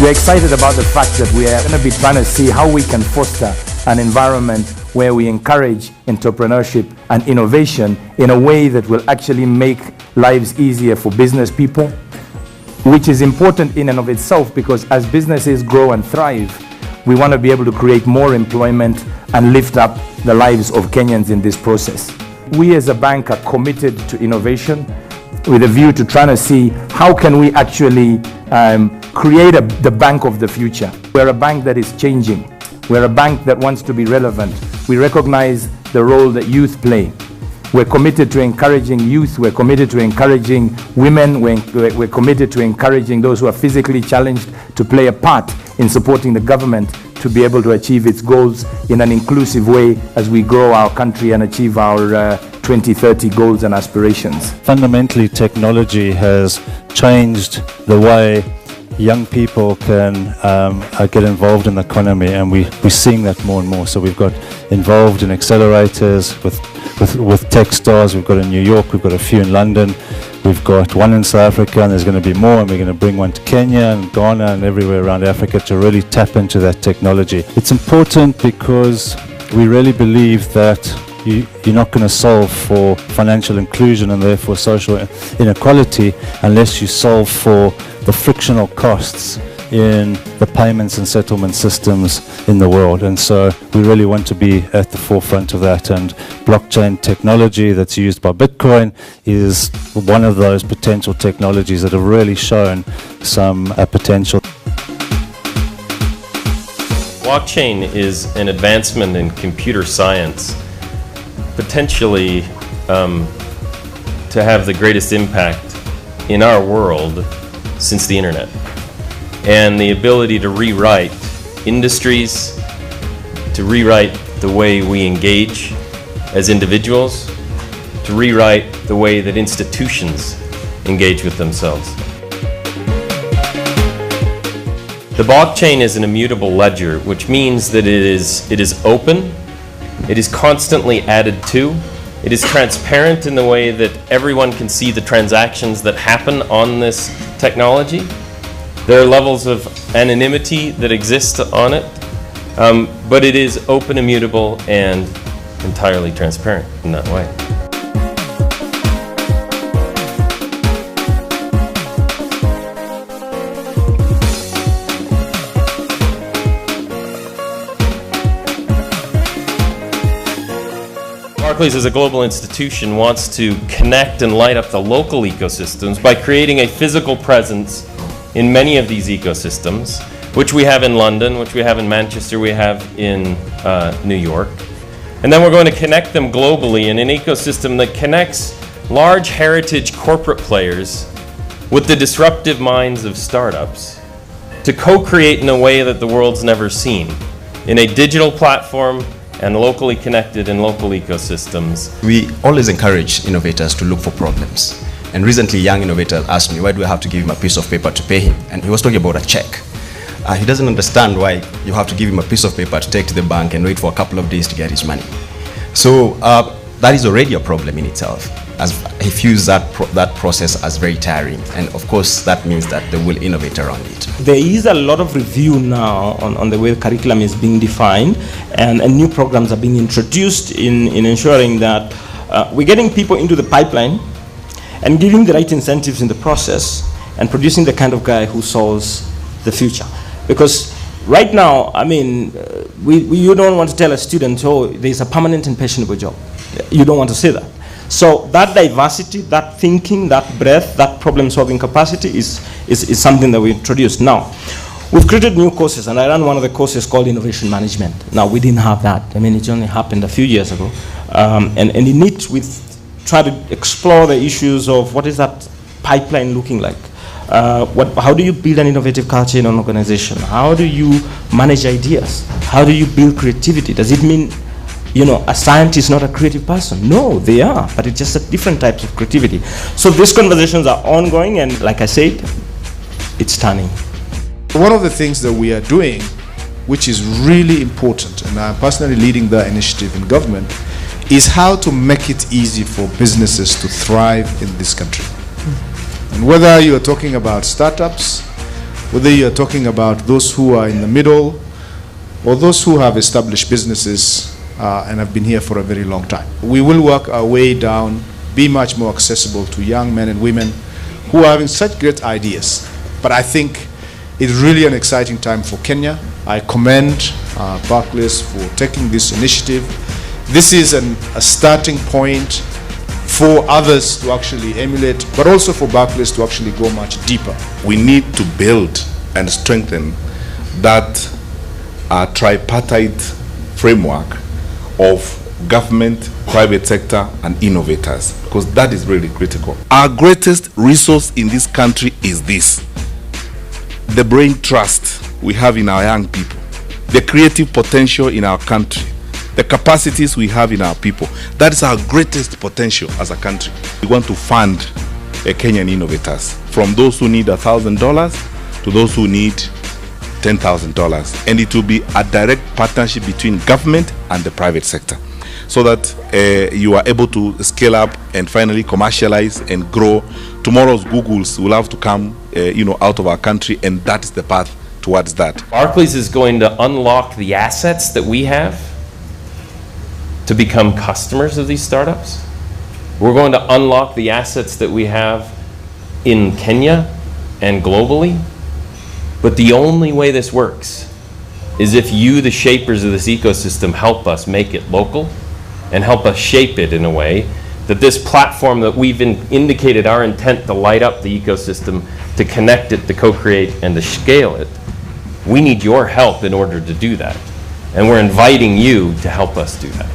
We're excited about the fact that we are going to be trying to see how we can foster an environment where we encourage entrepreneurship and innovation in a way that will actually make lives easier for business people, which is important in and of itself, because as businesses grow and thrive, we want to be able to create more employment and lift up the lives of Kenyans in this process. We as a bank are committed to innovation with a view to trying to see how can we actually create the bank of the future. We're a bank that is changing. We're a bank that wants to be relevant. We recognize the role that youth play. We're committed to encouraging youth. We're committed to encouraging women. We're committed to encouraging those who are physically challenged to play a part in supporting the government to be able to achieve its goals in an inclusive way as we grow our country and achieve our 2030 goals and aspirations. Fundamentally, technology has changed the way young people can get involved in the economy, and we're seeing that more and more. So we've got involved in accelerators with Techstars. We've got in New York, we've got a few in London, we've got one in South Africa, and there's going to be more, and we're going to bring one to Kenya and Ghana and everywhere around Africa to really tap into that technology. It's important because we really believe that you're not going to solve for financial inclusion and therefore social inequality unless you solve for the frictional costs in the payments and settlement systems in the world. And so we really want to be at the forefront of that, and blockchain technology that's used by Bitcoin is one of those potential technologies that have really shown some potential. Blockchain is an advancement in computer science, potentially to have the greatest impact in our world since the internet, and the ability to rewrite industries, to rewrite the way we engage as individuals, to rewrite the way that institutions engage with themselves. The blockchain is an immutable ledger, which means that it is open. It is constantly added to. It is transparent in the way that everyone can see the transactions that happen on this technology. There are levels of anonymity that exist on it, but it is open, immutable, and entirely transparent in that way. Barclays as a global institution wants to connect and light up the local ecosystems by creating a physical presence in many of these ecosystems, which we have in London, which we have in Manchester, we have in New York. And then we're going to connect them globally in an ecosystem that connects large heritage corporate players with the disruptive minds of startups to co-create in a way that the world's never seen, in a digital platform and locally connected in local ecosystems. We always encourage innovators to look for problems. And recently, a young innovator asked me, why do I have to give him a piece of paper to pay him? And he was talking about a check. He doesn't understand why you have to give him a piece of paper to take to the bank and wait for a couple of days to get his money. So that is already a problem in itself, as he views that process as very tiring. And of course, that means that they will innovate around it. There is a lot of review now on the way the curriculum is being defined, and new programs are being introduced in ensuring that we're getting people into the pipeline and giving the right incentives in the process and producing the kind of guy who solves the future. Because right now, I mean, you don't want to tell a student, oh, there's a permanent and pensionable job. You don't want to say that. So that diversity, that thinking, that breadth, that problem-solving capacity is something that we introduced. Now, we've created new courses, and I ran one of the courses called Innovation Management. Now, we didn't have that. I mean, it only happened a few years ago. And in it, we try to explore the issues of what is that pipeline looking like? How do you build an innovative culture in an organization? How do you manage ideas? How do you build creativity? Does it mean, you know, a scientist is not a creative person? No, they are, but it's just a different types of creativity. So these conversations are ongoing, and like I said, it's turning. One of the things that we are doing, which is really important, and I'm personally leading the initiative in government, is how to make it easy for businesses to thrive in this country. And whether you are talking about startups, whether you're talking about those who are in the middle or those who have established businesses and have been here for a very long time. We will work our way down, be much more accessible to young men and women who are having such great ideas. But I think it's really an exciting time for Kenya. I commend Barclays for taking this initiative. This is a starting point for others to actually emulate, but also for Barclays to actually go much deeper. We need to build and strengthen that tripartite framework of government, private sector, and innovators, because that is really critical. Our greatest resource in this country is this: the brain trust we have in our young people, the creative potential in our country, the capacities we have in our people. That is our greatest potential as a country. We want to fund Kenyan innovators, from those who need $1,000 to those who need $10,000. And it will be a direct partnership between government and the private sector, so that you are able to scale up and finally commercialize and grow. Tomorrow's Googles will have to come out of our country, and that is the path towards that. Barclays is going to unlock the assets that we have to become customers of these startups. We're going to unlock the assets that we have in Kenya and globally. But the only way this works is if you, the shapers of this ecosystem, help us make it local and help us shape it in a way that this platform that we've indicated our intent to light up the ecosystem, to connect it, to co-create, and to scale it. We need your help in order to do that. And we're inviting you to help us do that.